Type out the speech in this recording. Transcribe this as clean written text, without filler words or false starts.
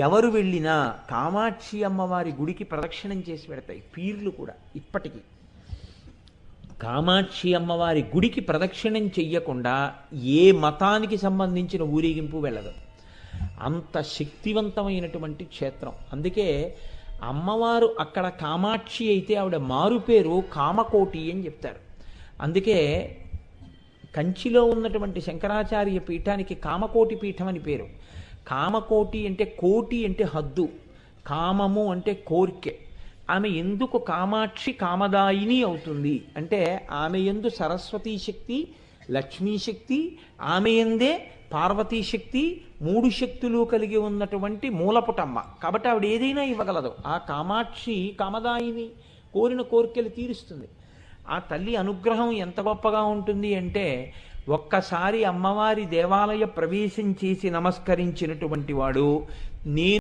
ఎవరు వెళ్ళినా కామాక్షి అమ్మవారి గుడికి ప్రదక్షిణం చేసి పెడతాయి పీర్లు కూడా ఇప్పటికీ. కామాక్షి అమ్మవారి గుడికి ప్రదక్షిణం చెయ్యకుండా ఏ మతానికి సంబంధించిన ఊరేగింపు వెళ్ళదు. అంత శక్తివంతమైనటువంటి క్షేత్రం. అందుకే అమ్మవారు అక్కడ కామాక్షి అయితే ఆవిడ మారు పేరు కామకోటి అని చెప్తారు. అందుకే కంచిలో ఉన్నటువంటి శంకరాచార్య పీఠానికి కామకోటి పీఠం అని పేరు. కామకోటి అంటే కోటి అంటే హద్దు, కామము అంటే కోరికే. ఆమె ఎందుకు కామాక్షి కామదాయిని అవుతుంది అంటే ఆమె యందు సరస్వతీ శక్తి, లక్ష్మీశక్తి, ఆమె యందే పార్వతీ శక్తి, మూడు శక్తులు కలిగి ఉన్నటువంటి మూలపుటమ్మ. కాబట్టి ఆవిడ ఏదైనా ఇవ్వగలదు. ఆ కామాక్షి కామదాయిని, కోరిన కోరికలు తీరుస్తుంది. ఆ తల్లి అనుగ్రహం ఎంత గొప్పగా ఉంటుంది అంటే ఒక్కసారి అమ్మవారి దేవాలయ ప్రవేశం చేసి నమస్కరించినటువంటి వాడు నేను